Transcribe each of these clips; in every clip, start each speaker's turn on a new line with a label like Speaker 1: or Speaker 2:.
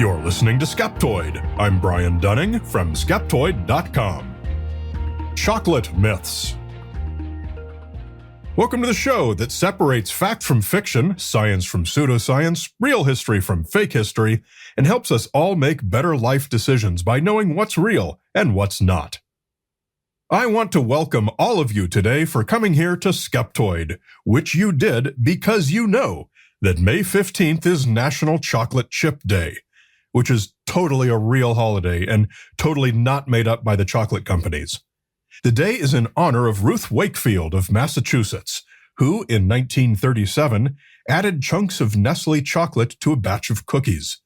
Speaker 1: You're listening to Skeptoid. I'm Brian Dunning from Skeptoid.com. Chocolate myths. Welcome to the show that separates fact from fiction, science from pseudoscience, real history from fake history, and helps us all make better life decisions by knowing what's real and what's not. I want to welcome all of you today for coming here to Skeptoid, which you did because you know that May 15th is National Chocolate Chip Day, which is totally a real holiday and totally not made up by the chocolate companies. The day is in honor of Ruth Wakefield of Massachusetts, who, in 1937, added chunks of Nestle chocolate to a batch of cookies.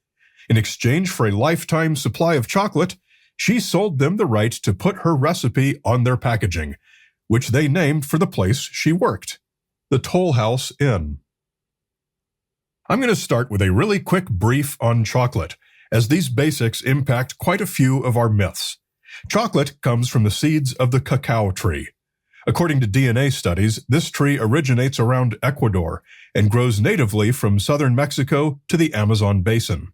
Speaker 1: In exchange for a lifetime supply of chocolate, she sold them the right to put her recipe on their packaging, which they named for the place she worked, the Toll House Inn. I'm going to start with a really quick brief on chocolate, as these basics impact quite a few of our myths. Chocolate comes from the seeds of the cacao tree. According to DNA studies, this tree originates around Ecuador and grows natively from southern Mexico to the Amazon basin.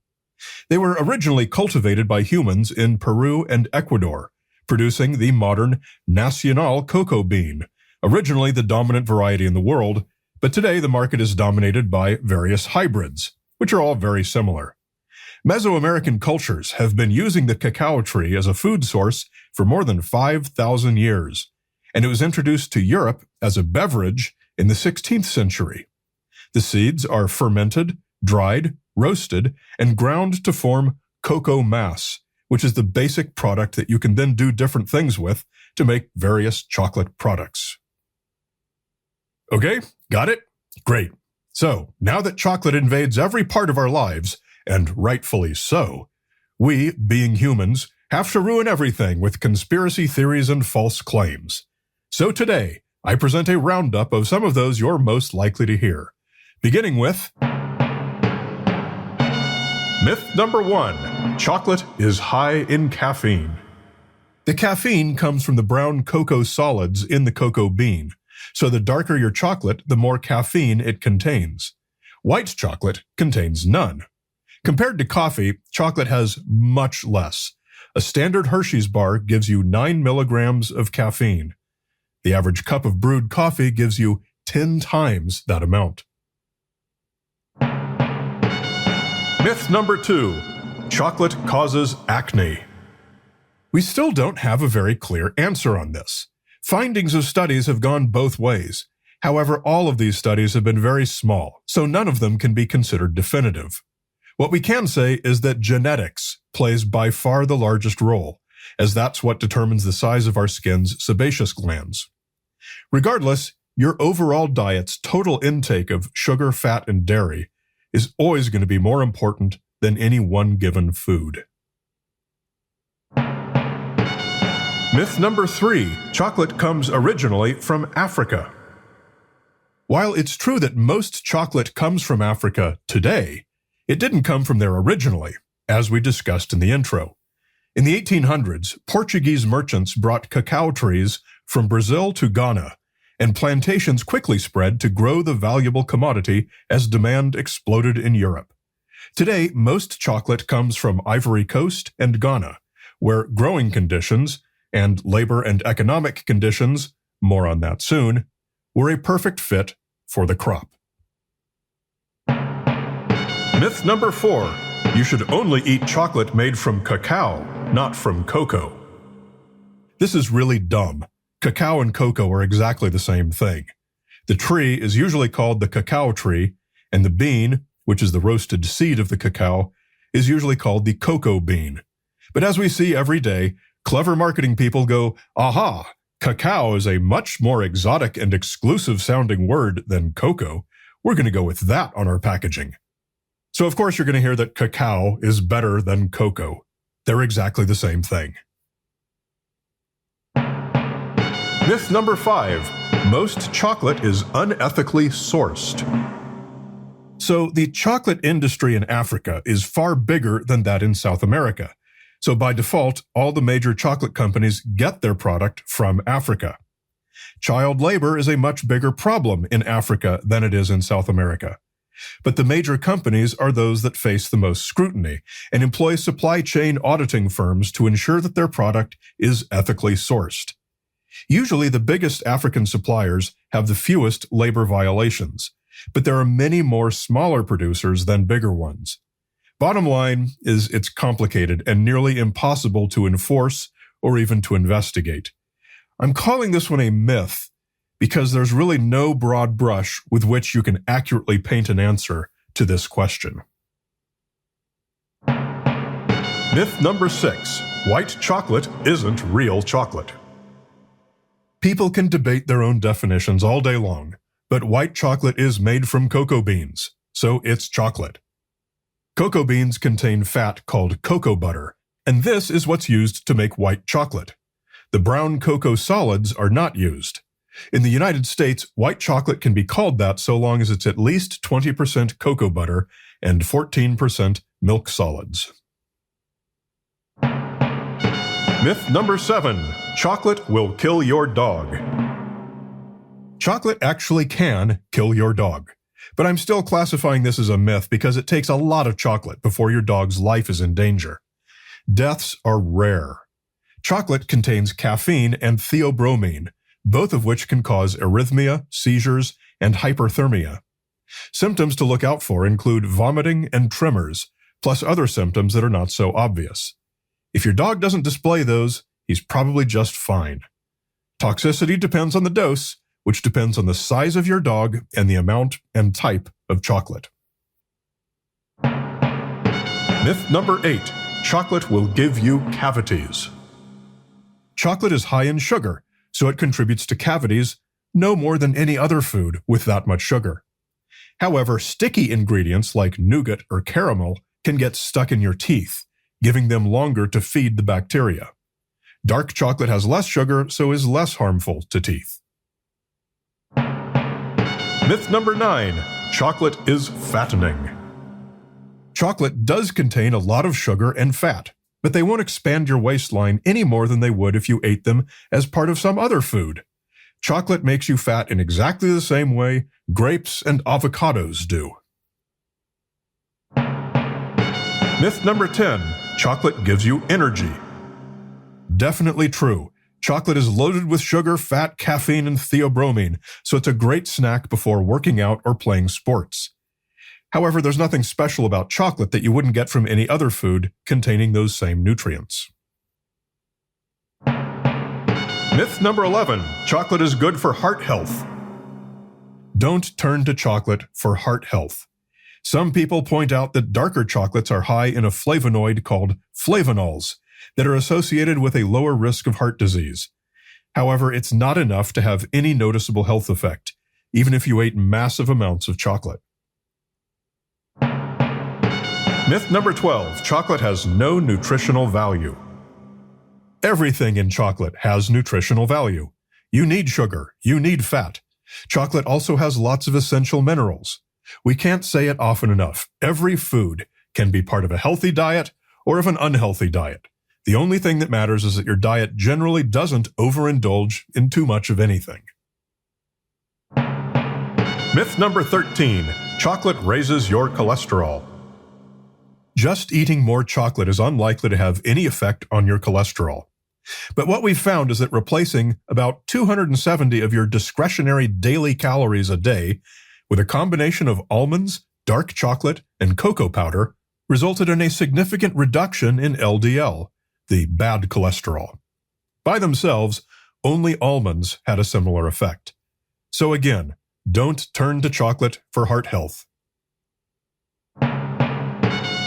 Speaker 1: They were originally cultivated by humans in Peru and Ecuador, producing the modern Nacional cocoa bean, originally the dominant variety in the world, but today the market is dominated by various hybrids, which are all very similar. Mesoamerican cultures have been using the cacao tree as a food source for more than 5,000 years, and it was introduced to Europe as a beverage in the 16th century. The seeds are fermented, dried, roasted, and ground to form cocoa mass, which is the basic product that you can then do different things with to make various chocolate products. Okay, got it? Great. So, now that chocolate invades every part of our lives, and rightfully so, we, being humans, have to ruin everything with conspiracy theories and false claims. So today, I present a roundup of some of those you're most likely to hear, beginning with myth number 1, chocolate is high in caffeine. The caffeine comes from the brown cocoa solids in the cocoa bean, so the darker your chocolate, the more caffeine it contains. White chocolate contains none. Compared to coffee, chocolate has much less. A standard Hershey's bar gives you 9 milligrams of caffeine. The average cup of brewed coffee gives you 10 times that amount. Myth number 2, chocolate causes acne. We still don't have a very clear answer on this. Findings of studies have gone both ways. However, all of these studies have been very small, so none of them can be considered definitive. What we can say is that genetics plays by far the largest role, as that's what determines the size of our skin's sebaceous glands. Regardless, your overall diet's total intake of sugar, fat, and dairy is always going to be more important than any one given food. Myth number 3, chocolate comes originally from Africa. While it's true that most chocolate comes from Africa today, it didn't come from there originally, as we discussed in the intro. In the 1800s, Portuguese merchants brought cacao trees from Brazil to Ghana, and plantations quickly spread to grow the valuable commodity as demand exploded in Europe. Today, most chocolate comes from Ivory Coast and Ghana, where growing conditions and labor and economic conditions, more on that soon, were a perfect fit for the crop. Myth number 4, you should only eat chocolate made from cacao, not from cocoa. This is really dumb. Cacao and cocoa are exactly the same thing. The tree is usually called the cacao tree, and the bean, which is the roasted seed of the cacao, is usually called the cocoa bean. But as we see every day, clever marketing people go, aha, cacao is a much more exotic and exclusive sounding word than cocoa. We're going to go with that on our packaging. So of course you're going to hear that cacao is better than cocoa. They're exactly the same thing. Myth number 5, most chocolate is unethically sourced. So the chocolate industry in Africa is far bigger than that in South America. So by default, all the major chocolate companies get their product from Africa. Child labor is a much bigger problem in Africa than it is in South America. But the major companies are those that face the most scrutiny and employ supply chain auditing firms to ensure that their product is ethically sourced. Usually the biggest African suppliers have the fewest labor violations, but there are many more smaller producers than bigger ones. Bottom line is it's complicated and nearly impossible to enforce or even to investigate. I'm calling this one a myth because there's really no broad brush with which you can accurately paint an answer to this question. Myth number 6. White chocolate isn't real chocolate. People can debate their own definitions all day long, but white chocolate is made from cocoa beans, so it's chocolate. Cocoa beans contain fat called cocoa butter, and this is what's used to make white chocolate. The brown cocoa solids are not used. In the United States, white chocolate can be called that so long as it's at least 20% cocoa butter and 14% milk solids. Myth number 7. Chocolate will kill your dog. Chocolate actually can kill your dog, but I'm still classifying this as a myth because it takes a lot of chocolate before your dog's life is in danger. Deaths are rare. Chocolate contains caffeine and theobromine, both of which can cause arrhythmia, seizures, and hyperthermia. Symptoms to look out for include vomiting and tremors, plus other symptoms that are not so obvious. If your dog doesn't display those, he's probably just fine. Toxicity depends on the dose, which depends on the size of your dog and the amount and type of chocolate. Myth number 8. Chocolate will give you cavities. Chocolate is high in sugar, so it contributes to cavities no more than any other food with that much sugar. However, sticky ingredients like nougat or caramel can get stuck in your teeth, giving them longer to feed the bacteria. Dark chocolate has less sugar, so is less harmful to teeth. Myth number 9. Chocolate is fattening. Chocolate does contain a lot of sugar and fat, but they won't expand your waistline any more than they would if you ate them as part of some other food. Chocolate makes you fat in exactly the same way grapes and avocados do. Myth number 10. Chocolate gives you energy. Definitely true. Chocolate is loaded with sugar, fat, caffeine, and theobromine, so it's a great snack before working out or playing sports. However, there's nothing special about chocolate that you wouldn't get from any other food containing those same nutrients. Myth number 11. Chocolate is good for heart health. Don't turn to chocolate for heart health. Some people point out that darker chocolates are high in a flavonoid called flavanols that are associated with a lower risk of heart disease. However, it's not enough to have any noticeable health effect, even if you ate massive amounts of chocolate. Myth number 12. Chocolate has no nutritional value. Everything in chocolate has nutritional value. You need sugar. You need fat. Chocolate also has lots of essential minerals. We can't say it often enough. Every food can be part of a healthy diet or of an unhealthy diet. The only thing that matters is that your diet generally doesn't overindulge in too much of anything. Myth number 13. Chocolate raises your cholesterol. Just eating more chocolate is unlikely to have any effect on your cholesterol. But what we've found is that replacing about 270 of your discretionary daily calories a day with a combination of almonds, dark chocolate, and cocoa powder resulted in a significant reduction in LDL, the bad cholesterol. By themselves, only almonds had a similar effect. So again, don't turn to chocolate for heart health.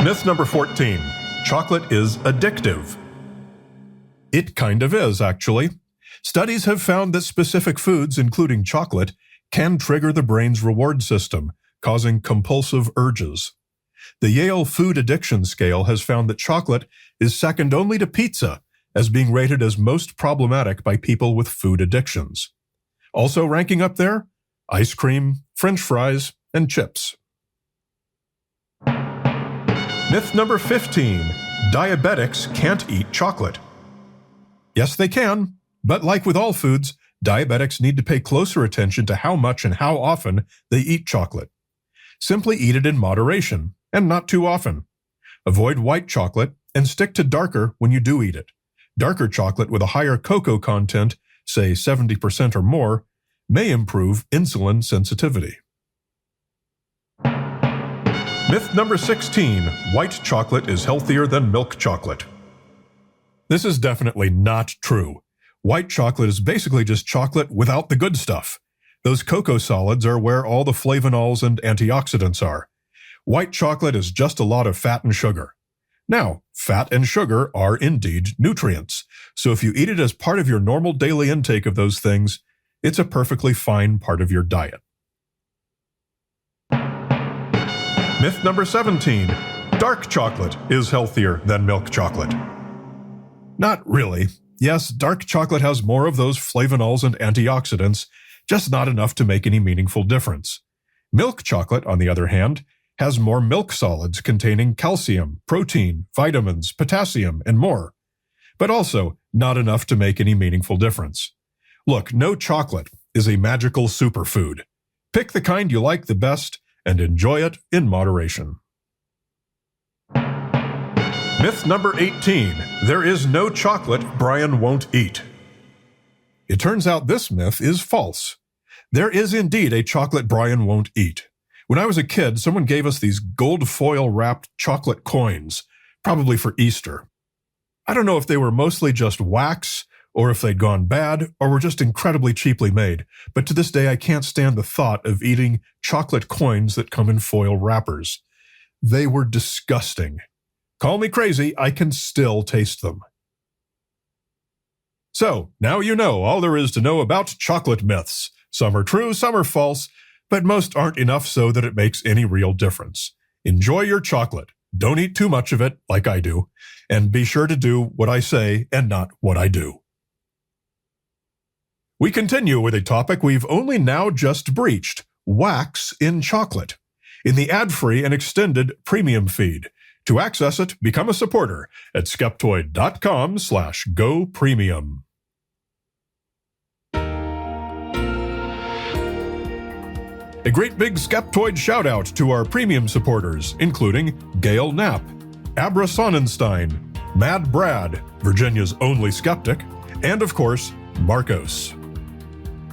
Speaker 1: Myth number 14. Chocolate is addictive. It kind of is, actually. Studies have found that specific foods, including chocolate, can trigger the brain's reward system, causing compulsive urges. The Yale Food Addiction Scale has found that chocolate is second only to pizza as being rated as most problematic by people with food addictions. Also ranking up there, ice cream, French fries, and chips. Myth number 15. Diabetics can't eat chocolate. Yes, they can, but like with all foods, diabetics need to pay closer attention to how much and how often they eat chocolate. Simply eat it in moderation, and not too often. Avoid white chocolate, and stick to darker when you do eat it. Darker chocolate with a higher cocoa content, say 70% or more, may improve insulin sensitivity. Myth number 16, white chocolate is healthier than milk chocolate. This is definitely not true. White chocolate is basically just chocolate without the good stuff. Those cocoa solids are where all the flavonols and antioxidants are. White chocolate is just a lot of fat and sugar. Now, fat and sugar are indeed nutrients, so if you eat it as part of your normal daily intake of those things, it's a perfectly fine part of your diet. Myth number 17, dark chocolate is healthier than milk chocolate. Not really. Yes, dark chocolate has more of those flavonols and antioxidants, just not enough to make any meaningful difference. Milk chocolate, on the other hand, has more milk solids containing calcium, protein, vitamins, potassium, and more, but also not enough to make any meaningful difference. Look, no chocolate is a magical superfood. Pick the kind you like the best and enjoy it in moderation. Myth number 18, there is no chocolate Brian won't eat. It turns out this myth is false. There is indeed a chocolate Brian won't eat. When I was a kid, someone gave us these gold foil-wrapped chocolate coins, probably for Easter. I don't know if they were mostly just wax, or if they'd gone bad, or were just incredibly cheaply made, but to this day I can't stand the thought of eating chocolate coins that come in foil wrappers. They were disgusting. Call me crazy, I can still taste them. So, now you know all there is to know about chocolate myths. Some are true, some are false, but most aren't enough so that it makes any real difference. Enjoy your chocolate. Don't eat too much of it, like I do, and be sure to do what I say and not what I do. We continue with a topic we've only now just breached, wax in chocolate, in the ad-free and extended premium feed. To access it, become a supporter at skeptoid.com/go-premium. A great big Skeptoid shout-out to our premium supporters, including Gail Knapp, Abra Sonnenstein, Mad Brad, Virginia's only skeptic, and of course, Marcos.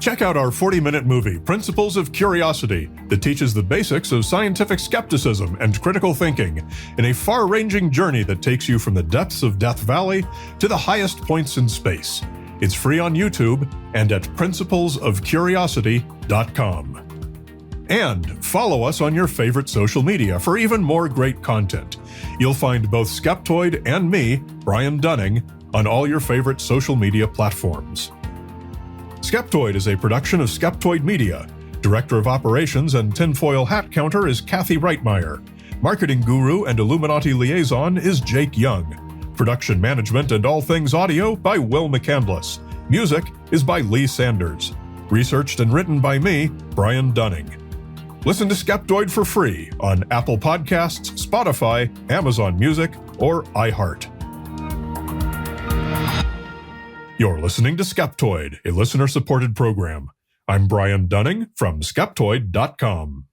Speaker 1: Check out our 40-minute movie, Principles of Curiosity, that teaches the basics of scientific skepticism and critical thinking in a far-ranging journey that takes you from the depths of Death Valley to the highest points in space. It's free on YouTube and at principlesofcuriosity.com. And follow us on your favorite social media for even more great content. You'll find both Skeptoid and me, Brian Dunning, on all your favorite social media platforms. Skeptoid is a production of Skeptoid Media. Director of Operations and Tinfoil Hat Counter is Kathy Reitmeyer. Marketing Guru and Illuminati Liaison is Jake Young. Production Management and All Things Audio by Will McCandless. Music is by Lee Sanders. Researched and written by me, Brian Dunning. Listen to Skeptoid for free on Apple Podcasts, Spotify, Amazon Music, or iHeart. You're listening to Skeptoid, a listener-supported program. I'm Brian Dunning from Skeptoid.com.